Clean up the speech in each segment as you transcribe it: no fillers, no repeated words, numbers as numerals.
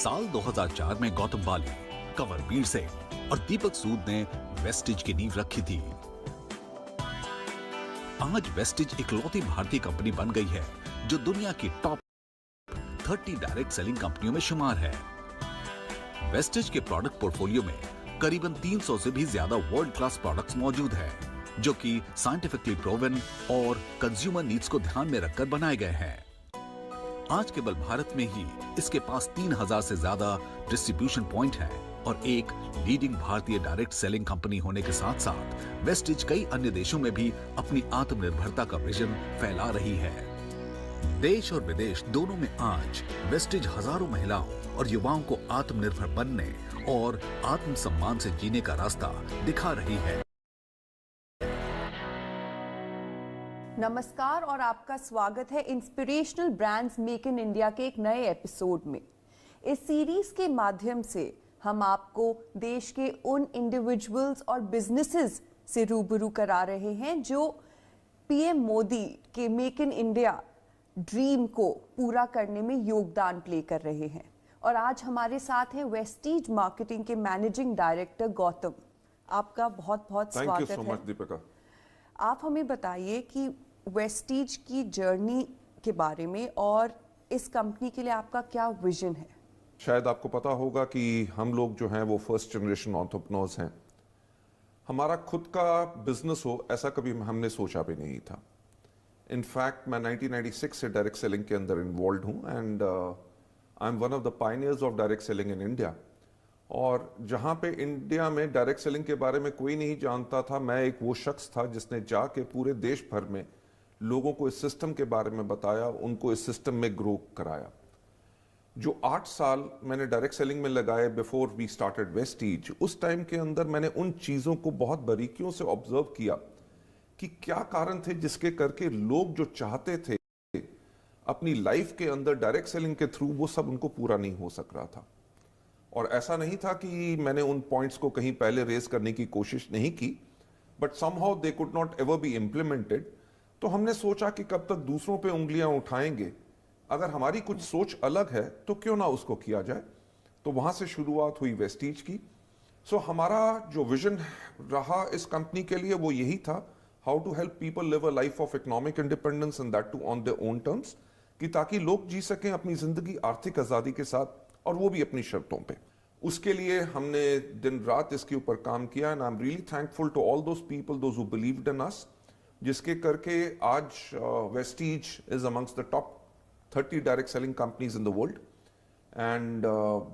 साल 2004 में गौतम बाली, कंवरवीर सिंह और दीपक सूद ने वेस्टिज की नींव रखी थी। आज वेस्टिज इकलौती भारतीय कंपनी बन गई है जो दुनिया की टॉप 30 डायरेक्ट सेलिंग कंपनियों में शुमार है। वेस्टिज के प्रोडक्ट पोर्टफोलियो में करीबन 300 से भी ज्यादा वर्ल्ड क्लास प्रोडक्ट्स मौजूद हैं, जो कि साइंटिफिकली प्रूवन और कंज्यूमर नीड्स को ध्यान में रखकर बनाए गए हैं। आज केवल भारत में ही इसके पास 3000 से ज्यादा डिस्ट्रीब्यूशन पॉइंट हैं और एक लीडिंग भारतीय डायरेक्ट सेलिंग कंपनी होने के साथ साथ वेस्टिज कई अन्य देशों में भी अपनी आत्मनिर्भरता का विजन फैला रही है। देश और विदेश दोनों में आज वेस्टिज हजारों महिलाओं और युवाओं को आत्मनिर्भर बनने और आत्मसम्मान से जीने का रास्ता दिखा रही है। नमस्कार और आपका स्वागत है inspirational brands make in India के एक नए एपिसोड में। इस सीरीज के माध्यम से हम आपको देश के उन इंडिविजुअल्स और बिजनेसेस से रूबरू करा रहे हैं जो पीएम मोदी के मेक इन इंडिया ड्रीम को पूरा करने में योगदान प्ले कर रहे हैं। और आज हमारे साथ हैं वेस्टिज मार्केटिंग के मैनेजिंग डायरेक्टर गौतम। आपका बहुत बहुत स्वागत है। Thank you so much Deepika. आप हमें बताइए कि वेस्टिज की जर्नी के बारे में और इस कंपनी के लिए आपका क्या विजन है। शायद आपको पता होगा कि हम लोग जो हैं वो फर्स्ट जनरेशन एंटरप्रेन्योर्स हैं। हमारा खुद का बिजनेस हो ऐसा कभी हमने सोचा भी नहीं था। इनफैक्ट मैं 1996 से डायरेक्ट सेलिंग के अंदर इन्वॉल्व हूँ and I M one of the pioneers of direct selling in India. और जहाँ पे इंडिया में डायरेक्ट सेलिंग के बारे में कोई नहीं जानता था, मैं एक वो शख्स था जिसने जाके पूरे देश भर में लोगों को इस सिस्टम के बारे में बताया, उनको इस सिस्टम में ग्रो कराया। जो 8 साल मैंने डायरेक्ट सेलिंग में लगाए बिफोर वी स्टार्टेड वेस्टिज, उस टाइम के अंदर मैंने उन चीज़ों को बहुत बारीकियों से ऑब्जर्व किया कि क्या कारण थे जिसके करके लोग जो चाहते थे अपनी लाइफ के अंदर डायरेक्ट सेलिंग के थ्रू, वो सब उनको पूरा नहीं हो सक रहा था। और ऐसा नहीं था कि मैंने उन पॉइंट्स को कहीं पहले रेज करने की कोशिश नहीं की, but somehow they could not ever be implemented. तो हमने सोचा कि कब तक दूसरों पे उंगलियां उठाएंगे, अगर हमारी कुछ सोच अलग है तो क्यों ना उसको किया जाए। तो वहां से शुरुआत हुई वेस्टिज की। सो हमारा जो विजन रहा इस कंपनी के लिए वो यही था, how to help people live a life of economic independence and that too on their own terms, कि ताकि लोग जी सकें अपनी जिंदगी आर्थिक आजादी के साथ, और वो भी अपनी शर्तों पे। उसके लिए हमने दिन रात इसके ऊपर काम किया and I am really thankful to all those people those who believed in us, जिसके करके आज Vestige is amongst the top 30 direct selling companies in the world and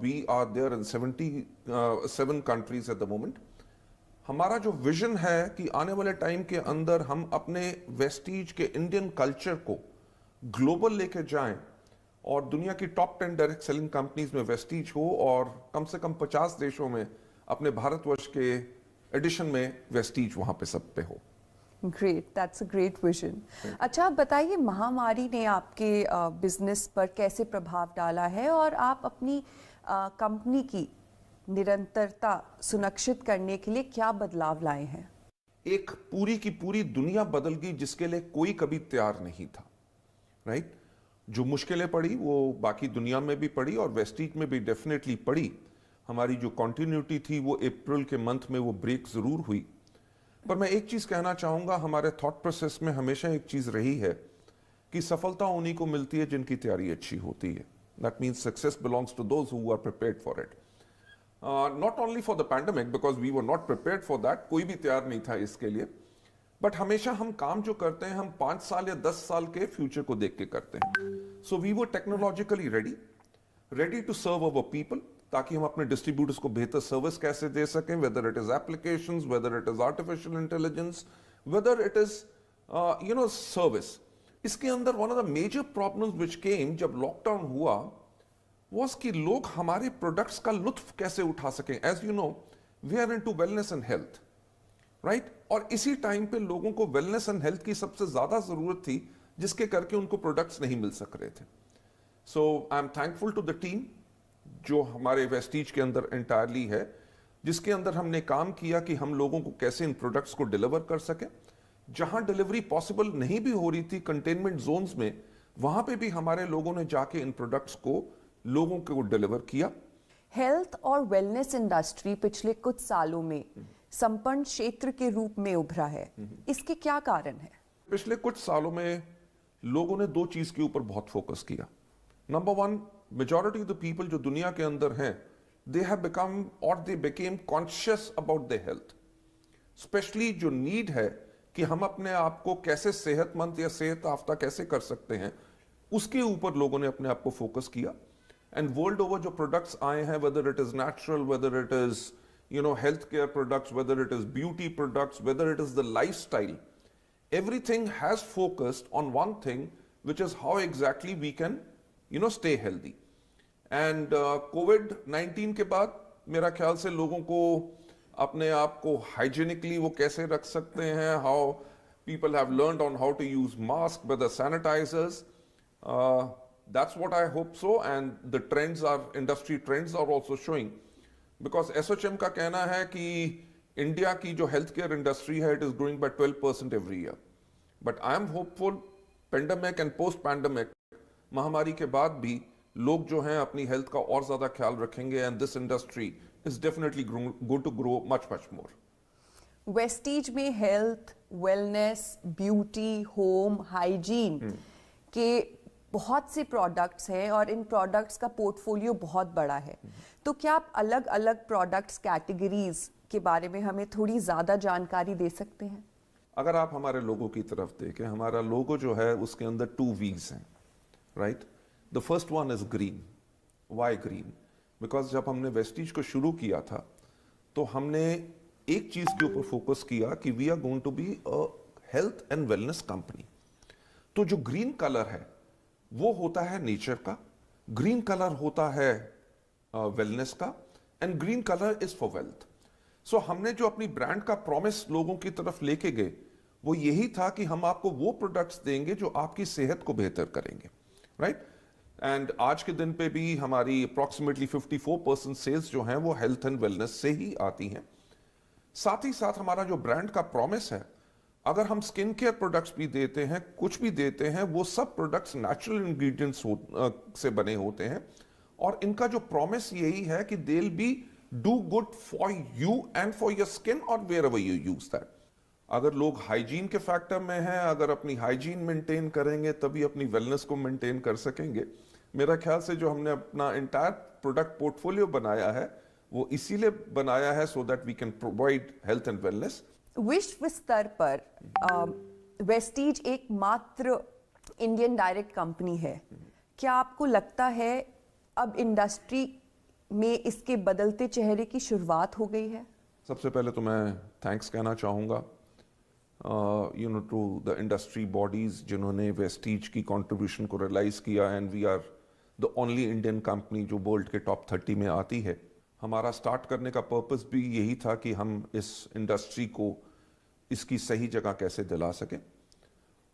we are there in 77 countries at the moment. हमारा जो vision है कि आने वाले time के अंदर हम अपने वेस्टिज के इंडियन कल्चर को ग्लोबल लेके जाएं और दुनिया की टॉप 10 डायरेक्ट सेलिंग कंपनीज में वेस्टिज हो और कम से कम 50 देशों में अपने भारतवर्ष के एडिशन में वेस्टिज वहां पे सब पे हो। Great, that's a great vision. अच्छा, आप बताइए महामारी ने आपके बिजनेस पर कैसे प्रभाव डाला है और आप अपनी कंपनी की निरंतरता सुनिश्चित करने के लिए क्या बदलाव लाए हैं। एक पूरी की पूरी दुनिया बदल गई जिसके लिए कोई कभी तैयार नहीं था, राइट? जो मुश्किलें पड़ी वो बाकी दुनिया में भी पड़ी और वेस्टिज में भी डेफिनेटली पड़ी। हमारी जो कॉन्टिन्यूटी थी वो अप्रैल के मंथ में वो ब्रेक जरूर हुई। पर मैं एक चीज कहना चाहूंगा, हमारे थॉट प्रोसेस में हमेशा एक चीज रही है कि सफलता उन्हीं को मिलती है जिनकी तैयारी अच्छी होती है। That means success belongs to those who are prepared for it, not only for the pandemic because we were not prepared for that, कोई भी तैयार नहीं था इसके लिए। बट हमेशा हम काम जो करते हैं हम 5 साल या 10 साल के फ्यूचर को देख के करते हैं। So we were technologically ready to serve our people, ताकि हम अपने डिस्ट्रीब्यूटर्स को बेहतर सर्विस कैसे दे सकें, whether it is applications, whether it is artificial intelligence, whether it is service. इसके अंदर one of the major problems which came जब लॉकडाउन हुआ वाज कि लोग हमारे प्रोडक्ट्स का लुत्फ कैसे उठा सकें। As you know we are into wellness and health, right? और इसी टाइम पे लोगों को वेलनेस एंड हेल्थ की सबसे ज्यादा जरूरत थी, जिसके करके उनको प्रोडक्ट्स नहीं मिल सक रहे थे। So I am thankful to the team जो हमारे वेस्टिज के अंदर एंटायरली है, जिसके अंदर हमने काम किया कि हम लोगों को कैसे इन प्रोडक्ट्स को डिलीवर कर सकें। जहां डिलीवरी पॉसिबल नहीं भी हो रही थी कंटेनमेंट जोन्स में, वहां पे भी हमारे लोगों ने जाके इन प्रोडक्ट्स को लोगों को डिलीवर किया। हेल्थ और वेलनेस इंडस्ट्री पिछले कुछ सालों में संपन्न क्षेत्र के रूप में उभरा है, इसके क्या कारण है? पिछले कुछ सालों में लोगों ने दो चीज के ऊपर बहुत फोकस किया। Number one, majority of the people जो दुनिया के अंदर हैं, दे हैव बिकम और they became conscious about the health. Specially जो नीड है कि हम अपने आप को कैसे सेहतमंद या सेहत याफ्ता कैसे कर सकते हैं, उसके ऊपर लोगों ने अपने आप को फोकस किया। एंड वर्ल्ड ओवर जो प्रोडक्ट्स आए हैं, weather it is natural, weather it is health care products, weather it is beauty products, weather it is the lifestyle, everything has focused on one thing, which is how exactly we can stay healthy. And COVID-19 के बाद मेरा ख्याल से लोगों को अपने आप को हाइजीनिकली वो कैसे रख सकते हैं, how people have learned on how to use mask, whether sanitizers, that's what I hope so. And the trends are, industry trends are also showing, because SHM का कहना है कि इंडिया की जो हेल्थ केयर इंडस्ट्री है, it is growing by 12% every year. But I am hopeful pandemic and post pandemic महामारी के बाद भी लोग जो हैं अपनी हेल्थ का और ज्यादा ख्याल रखेंगे, and this industry is definitely going to grow much more. Vestige में health, wellness, beauty, home, hygiene के बहुत से प्रोडक्ट्स हैं और इन प्रोडक्ट्स का पोर्टफोलियो बहुत बड़ा है। तो क्या आप अलग अलग प्रोडक्ट्स कैटेगरीज के बारे में हमें थोड़ी ज्यादा जानकारी दे सकते हैं? अगर आप हमारे लोगो की तरफ देखें, हमारा लोगो जो है उसके अंदर 2 V's हैं, right? The first one is green. Why green? Because जब हमने वेस्टीज को शुरू किया था तो हमने एक चीज के ऊपर फोकस किया कि we are going to be a health and wellness company. तो जो ग्रीन कलर है वो होता है नेचर का, ग्रीन कलर होता है वेलनेस का, and green colour is for wealth. So हमने जो अपनी ब्रांड का प्रॉमिस लोगों की तरफ लेके गए वो यही था कि हम आपको वो प्रोडक्ट्स देंगे जो आपकी सेहत को बेहतर करेंगे, राइट? एंड आज के दिन पे भी हमारी अप्रॉक्सीमेटली 54% सेल्स जो हैं वो हेल्थ एंड वेलनेस से ही आती हैं। साथ ही साथ हमारा जो ब्रांड का प्रॉमिस है, अगर हम स्किन केयर प्रोडक्ट्स भी देते हैं, कुछ भी देते हैं, वो सब प्रोडक्ट्स नेचुरल इंग्रेडिएंट्स से बने होते हैं, और इनका जो प्रॉमिस यही है कि they will be do good for you and for your skin और wherever you use that. अगर लोग हाइजीन के फैक्टर में हैं, अगर अपनी हाइजीन मेंटेन करेंगे तभी अपनी वेलनेस को मेंटेन कर सकेंगे। मेरा ख्याल से जो हमने अपना एंटायर प्रोडक्ट पोर्टफोलियो बनाया है वो इसीलिए बनाया है so that we can provide health and wellness. विश्व स्तर पर वेस्टीज एकमात्र इंडियन डायरेक्ट कंपनी है। क्या आपको लगता है अब इंडस्ट्री में इसके बदलते चेहरे की शुरुआत हो गई है? सबसे पहले तो मैं थैंक्स कहना चाहूँगा टू द इंडस्ट्री बॉडीज जिन्होंने वेस्टीज की कंट्रीब्यूशन को रियलाइज किया, and we are the only Indian company जो वर्ल्ड के टॉप 30 में आती है। हमारा स्टार्ट करने का पर्पस भी यही था कि हम इस इंडस्ट्री को इसकी सही जगह कैसे दिला सकें।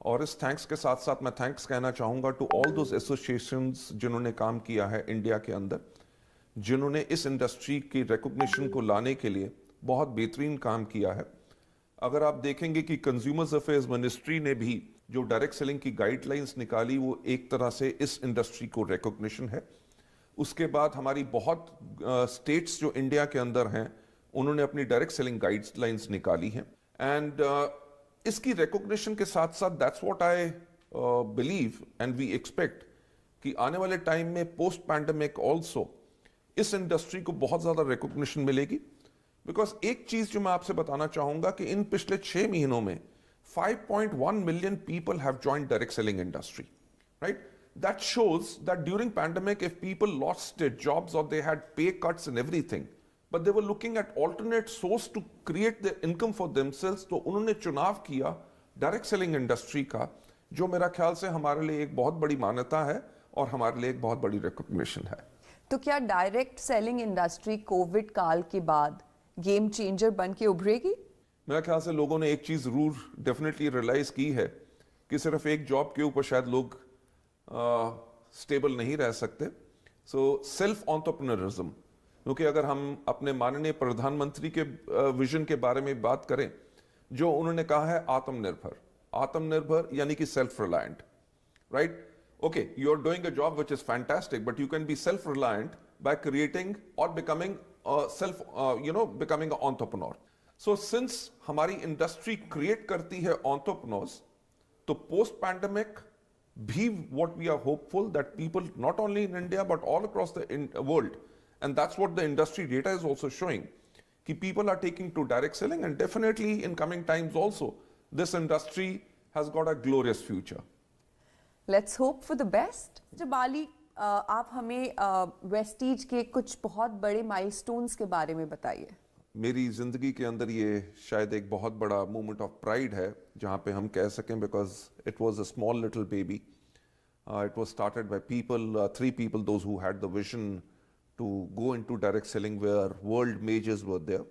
और इस थैंक्स के साथ साथ मैं थैंक्स कहना चाहूँगा टू ऑल दोज एसोसिएशंस जिन्होंने काम किया है इंडिया के अंदर, जिन्होंने इस इंडस्ट्री की रिकॉग्निशन को लाने के लिए बहुत बेहतरीन काम किया है। अगर आप देखेंगे कि कंज्यूमर्स अफेयर्स मिनिस्ट्री ने भी जो डायरेक्ट सेलिंग की गाइडलाइंस निकाली वो एक तरह से इस इंडस्ट्री को रिकॉग्निशन है। उसके बाद हमारी बहुत स्टेट्स जो इंडिया के अंदर हैं उन्होंने अपनी डायरेक्ट सेलिंग गाइडलाइंस निकाली हैं, एंड इसकी रिकॉग्निशन के साथ साथ that's what I believe and we expect कि आने वाले टाइम में पोस्ट पैंडेमिक ऑल्सो इस इंडस्ट्री को बहुत ज्यादा रिकॉग्निशन मिलेगी। बिकॉज एक चीज जो मैं आपसे बताना चाहूंगा कि इन पिछले 6 महीनों में 5.1 million people have joined direct selling industry, right? That shows that during pandemic, if people lost their jobs or they had pay cuts and everything, but they were looking at alternate source to create their income for themselves, तो उन्होंने चुनाव किया direct selling industry का, जो मेरा ख्याल से हमारे लिए एक बहुत बड़ी मान्यता है और हमारे लिए एक बहुत बड़ी रिकॉग्निशन है। तो क्या डायरेक्ट सेलिंग इंडस्ट्री कोविड काल के बाद गेम चेंजर बन के उभरेगी? मेरा ख्याल से लोगों ने एक चीज जरूर डेफिनेटली रियलाइज की है कि सिर्फ एक जॉब के ऊपर शायद लोग स्टेबल नहीं रह सकते। सो सेल्फ एंटरप्रेन्योरिज्म, क्योंकि अगर हम अपने माननीय प्रधानमंत्री के विजन के बारे में बात करें, जो उन्होंने कहा है आत्मनिर्भर, आत्मनिर्भर यानी कि self reliant, right? okay, you're doing a job which is fantastic, but you can be self-reliant by creating or becoming becoming an entrepreneur. So since हमारी industry create करती है entrepreneurs, तो post pandemic भी what we are hopeful that people not only in India but all across the world, and that's what the industry data is also showing, कि people are taking to direct selling, and definitely in coming times also this industry has got a glorious future. Let's hope for the best. Jabali, आप हमें Vestige के कुछ बहुत बड़े milestones के बारे में बताइए। मेरी ज़िंदगी के अंदर ये शायद एक बहुत बड़ा मोमेंट ऑफ प्राइड है जहाँ पे हम कह सकें, because it was a small little baby, it was started by people, 3 people those who had the vision to go into direct selling where world majors were there.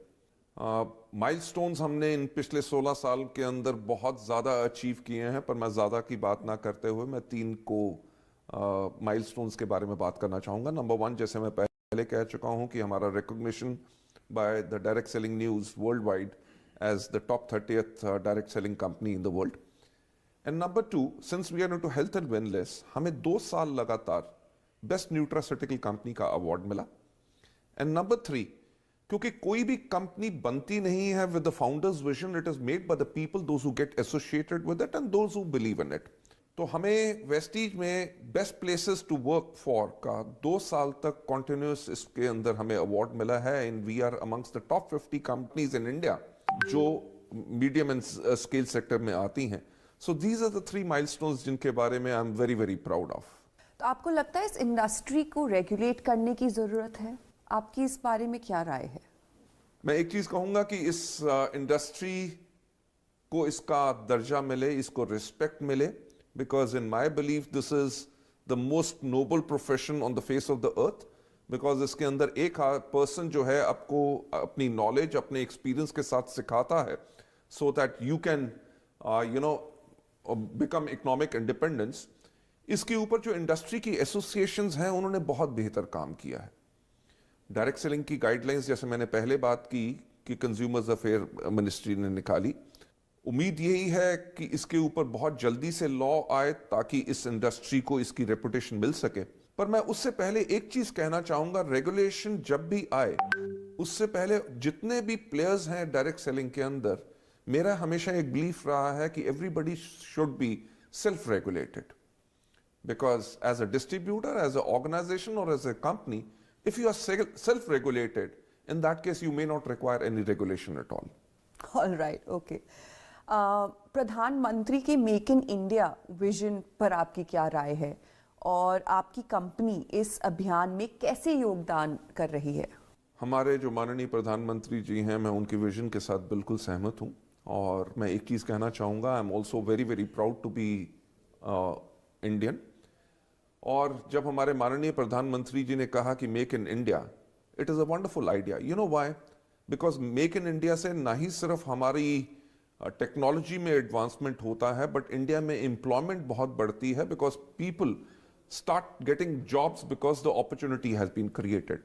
Milestones हमने इन पिछले 16 साल के अंदर बहुत ज़्यादा अचीव किए हैं, पर मैं ज़्यादा की बात ना करते हुए मैं 3 को माइलस्टोन्स के बारे में बात करना चाहूँगा। नंबर 1, जैसे मैं पहले कह चुका हूँ कि हमारा recognition by the direct selling news worldwide as the top 30th direct selling company in the world. And number 2, since we are into health and wellness, हमें 2 साल लगातार बेस्ट न्यूट्रास्यूटिकल कंपनी का अवार्ड मिला। And number 3, क्योंकि कोई भी कंपनी बनती नहीं है with the founders vision, it is made by the people those who get associated with it and those who believe in it. तो हमें वेस्टीज में best places to work for का 2 साल तक कॉन्टिन्यूस इसके अंदर हमें अवार्ड मिला है, and we are amongst the top 50 companies in India जो मीडियम एंड स्केल सेक्टर में आती हैं। So these are the 3 milestones जिनके बारे में I am very very proud of. तो आपको लगता है इस इंडस्ट्री को रेगुलेट करने की जरूरत है? आपकी इस बारे में क्या राय है? मैं एक चीज कहूंगा कि इस इंडस्ट्री को इसका दर्जा मिले, इसको रिस्पेक्ट मिले, because in my believe this is the most noble profession on the face of the earth, because इसके अंदर एक पर्सन जो है आपको अपनी नॉलेज अपने एक्सपीरियंस के साथ सिखाता है so that you can become economic independence. इसके ऊपर जो इंडस्ट्री की एसोसिएशंस हैं उन्होंने बहुत बेहतर काम किया है। डायरेक्ट सेलिंग की गाइडलाइंस, जैसे मैंने पहले बात की कि कंज्यूमर्स अफेयर मिनिस्ट्री ने निकाली, उम्मीद यही है कि इसके ऊपर बहुत जल्दी से लॉ आए ताकि इस इंडस्ट्री को इसकी रेपुटेशन मिल सके। पर मैं उससे पहले एक चीज कहना चाहूंगा, रेगुलेशन जब भी आए उससे पहले जितने भी प्लेयर्स हैं डायरेक्ट सेलिंग के अंदर, मेरा हमेशा एक बिलीफ रहा है कि everybody should be self regulated, because as a distributor, as an organization or as a company, if you are self-regulated, in that case you may not require any regulation at all. All right, okay. प्रधानमंत्री के make in India vision पर आपकी क्या राय है और आपकी company इस अभियान में कैसे योगदान कर रही है? हमारे जो माननीय प्रधानमंत्री जी हैं, मैं उनके विजन के साथ बिल्कुल सहमत हूँ, और मैं एक चीज़ कहना चाहूँगा, I am also very very proud to be Indian. और जब हमारे माननीय प्रधानमंत्री जी ने कहा कि make in India, it is a wonderful idea. You know why? Because make in India से ना ही सिर्फ हमारी टेक्नोलॉजी में एडवांसमेंट होता है, बट इंडिया में एम्प्लॉयमेंट बहुत बढ़ती है, because people start getting jobs because the opportunity has been created.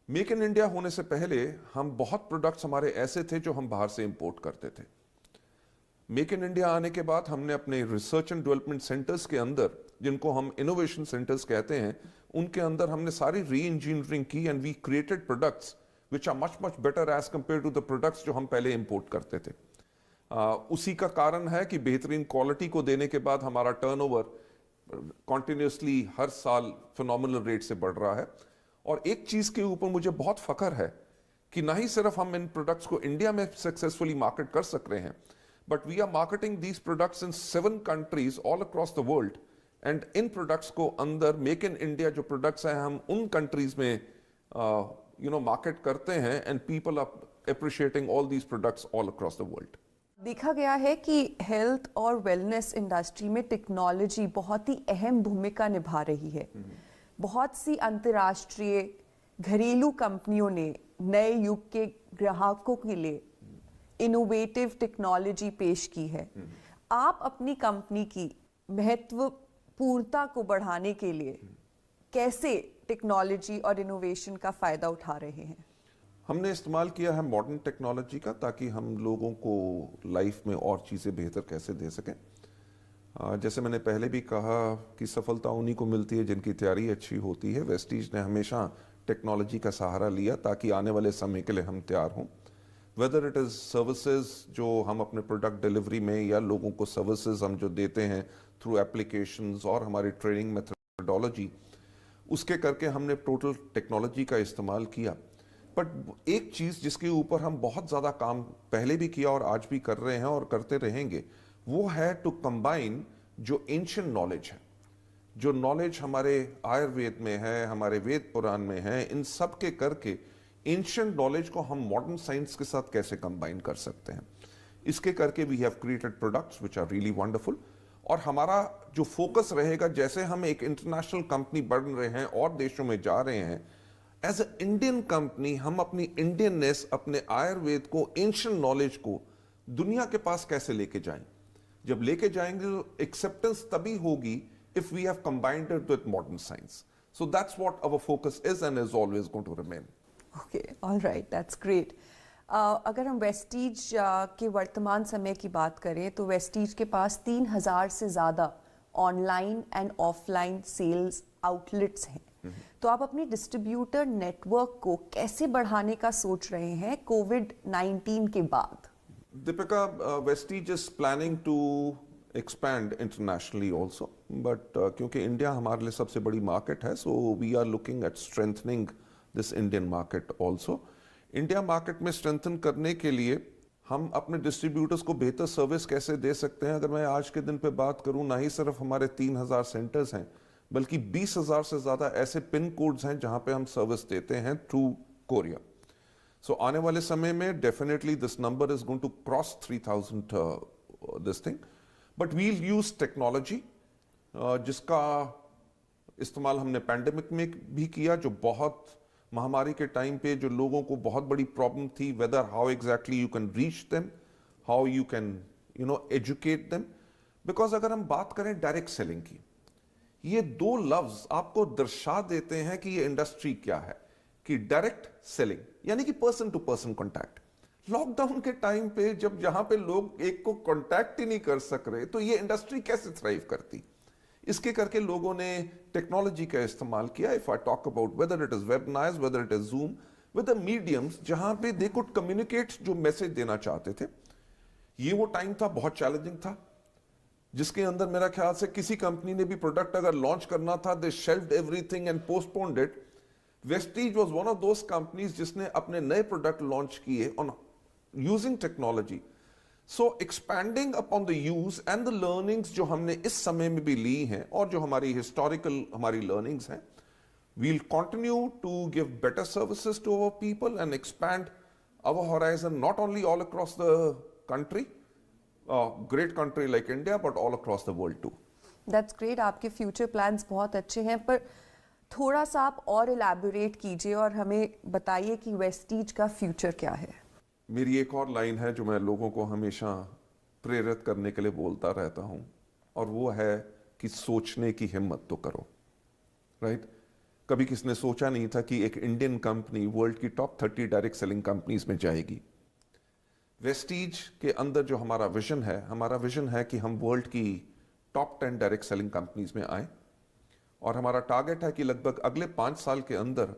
Make in India होने से पहले हम बहुत प्रोडक्ट्स हमारे ऐसे थे जो हम बाहर से इंपोर्ट करते थे। मेक इन इंडिया आने के बाद हमने अपने रिसर्च एंड डेवलपमेंट सेंटर्स के अंदर, जिनको हम इनोवेशन सेंटर्स कहते हैं, उनके अंदर हमने सारी री इंजीनियरिंग की, and we created products which are much much better as compare to the products जो हम पहले इंपोर्ट करते थे। उसी का कारण है कि बेहतरीन क्वालिटी को देने के बाद हमारा टर्नओवर कॉन्टिन्यूसली हर साल फिनोमिनल रेट से बढ़ रहा है। और एक चीज़ के ऊपर मुझे बहुत फख्र है कि ना ही सिर्फ हम इन प्रोडक्ट्स को इंडिया में सक्सेसफुली मार्केट कर सक रहे हैं, but we are marketing these products in 7 countries all across the world, and इन प्रोडक्ट्स को अंदर मेक इन इंडिया जो प्रोडक्ट्स हैं हम उन कंट्रीज में मार्केट करते हैं, and people are appreciating all these products all across the world. देखा गया है कि हेल्थ और वेलनेस इंडस्ट्री में टेक्नोलॉजी बहुत ही अहम भूमिका निभा रही है। बहुत सी अंतर्राष्ट्रीय घरेलू कंपनियों ने नए युग के ग्राहकों के लिए इनोवेटिव टेक्नोलॉजी पेश की है। आप अपनी कंपनी की महत्वपूर्णता को बढ़ाने के लिए कैसे टेक्नोलॉजी और इनोवेशन का फायदा उठा रहे हैं? हमने इस्तेमाल किया है मॉडर्न टेक्नोलॉजी का, ताकि हम लोगों को लाइफ में और चीज़ें बेहतर कैसे दे सकें। जैसे मैंने पहले भी कहा कि सफलता उन्हीं को मिलती है जिनकी तैयारी अच्छी होती है। वेस्टीज ने हमेशा टेक्नोलॉजी का सहारा लिया ताकि आने वाले समय के लिए हम तैयार हों। वेदर इट इज़ सर्विसेज जो हम अपने प्रोडक्ट डिलीवरी में या लोगों को सर्विसेज हम जो देते हैं थ्रू एप्लीकेशंस और हमारी ट्रेनिंग मेथडोलॉजी, उसके करके हमने टोटल टेक्नोलॉजी का इस्तेमाल किया। बट एक चीज़ जिसके ऊपर हम बहुत ज़्यादा काम पहले भी किया और आज भी कर रहे हैं और करते रहेंगे, वो है टू कंबाइन जो एंशिएंट नॉलेज है, जो नॉलेज हमारे आयुर्वेद में है, हमारे वेद पुराण में है, इन सब के करके एंशिएंट नॉलेज को हम मॉडर्न साइंस के साथ कैसे कंबाइन कर सकते हैं। इसके करके we have created products which are really wonderful. और हमारा जो फोकस रहेगा, जैसे हम एक इंटरनेशनल कंपनी बढ़ रहे हैं और देशों में जा रहे हैं, एज अ इंडियन कंपनी हम अपनी इंडियननेस, अपने आयुर्वेद को, एंशिएंट नॉलेज को दुनिया के पास कैसे लेके जाएं। जब लेके जाएंगे तो एक्सेप्टेंस तभी होगी if we have combined it with modern science. So that's what our focus is and is always going to remain. Okay, alright, that's great. अगर हम वेस्टीज के वर्तमान समय की बात करें तो वेस्टीज के पास 3000 से ज़्यादा online and offline sales outlets हैं। तो आप अपने डिस्ट्रीब्यूटर नेटवर्क को कैसे बढ़ाने का सोच रहे हैं कोविड-19 के बाद? Deepika, Vestige is planning to expand internationally also, but क्योंकि इंडिया हमारे लिए सबसे बड़ी मार्केट है, so we are looking at strengthening this Indian market also. India market में स्ट्रेंथन करने के लिए हम अपने डिस्ट्रीब्यूटर्स को बेहतर सर्विस कैसे दे सकते हैं। अगर मैं आज के दिन पे बात करूं, ना ही सिर्फ हमारे 3000 सेंटर्स हैं, बल्कि 20,000 से ज़्यादा ऐसे पिन कोड्स हैं जहां पे हम सर्विस देते हैं थ्रू कोरिया। सो आने वाले समय में definitely this number is going to cross 3000 this thing, but we'll use technology जिसका इस्तेमाल हमने पैंडेमिक में भी किया, जो बहुत महामारी के टाइम पे जो लोगों को बहुत बड़ी प्रॉब्लम थी, whether how exactly you can reach them, how you can educate them. Because अगर हम बात करें डायरेक्ट सेलिंग की, ये दो लफ्ज आपको दर्शा देते हैं कि ये इंडस्ट्री क्या है, कि डायरेक्ट सेलिंग यानी कि person to person contact. Lockdown के टाइम पे जब जहां पे लोग एक को कॉन्टैक्ट ही नहीं कर सक रहे, तो ये इंडस्ट्री कैसे थ्राइव करती। इसके करके लोगों ने टेक्नोलॉजी का इस्तेमाल किया। If I talk about whether it is webinars, whether it is Zoom, with the mediums जहां पे दे कुड कम्युनिकेट जो मैसेज देना चाहते थे। ये वो टाइम था, बहुत चैलेंजिंग था, जिसके अंदर मेरा ख्याल से किसी कंपनी ने भी प्रोडक्ट अगर लॉन्च करना था, they shelved everything and postponed it. Vestige was one of those companies जिसने अपने नए प्रोडक्ट लॉन्च किए on using technology. So expanding upon the use and the learnings जो हमने इस समय में भी ली हैं और जो हमारी हिस्टोरिकल हमारी लर्निंग्स हैं, we'll continue to give better services to our people and expand our horizon not only all across the country, great country like India, but all across the world too. That's great. आपके future plans बहुत अच्छे हैं, पर थोड़ा सा आप और elaborate कीजिए और हमें बताइए कि वेस्टीज का फ्यूचर क्या है। मेरी एक और लाइन है जो मैं लोगों को हमेशा प्रेरित करने के लिए बोलता रहता हूं, और वो है कि सोचने की हिम्मत तो करो। राइट? कभी किसने सोचा नहीं था कि एक इंडियन कंपनी वर्ल्ड की टॉप 30 डायरेक्ट सेलिंग कंपनीज में जाएगी। वेस्टीज के अंदर जो हमारा विजन है कि हम वर्ल्ड की टॉप 10 डायरेक्ट सेलिंग कंपनीज में आए, और हमारा टारगेट है कि लगभग अगले 5 साल के अंदर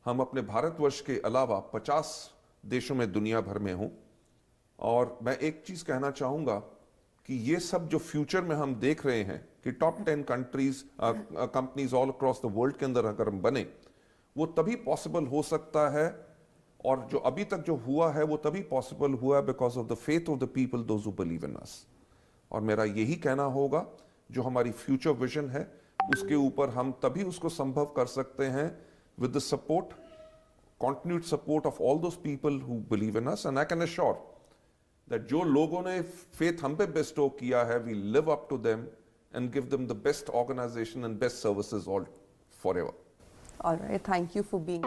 हम अपने भारतवर्ष के अलावा 50 देशों में दुनिया भर में हों। और मैं एक चीज कहना चाहूंगा कि ये सब जो फ्यूचर में हम देख रहे हैं कि top 10 companies all across the world के अंदर अगर हम बने, वो तभी पॉसिबल हो सकता है, और जो अभी तक जो हुआ है वो तभी पॉसिबल हुआ because of the faith of the people, those who believe in us. और मेरा यही कहना होगा, जो हमारी फ्यूचर विजन है उसके ऊपर हम तभी उसको संभव कर सकते हैं with the support, continued support of all those people who believe in us. And I can assure that जो लोगों ने फेथ हम पे बेस्टो किया है, we live up to them and give them the best organisation and best services all forever. Alright, thank you for being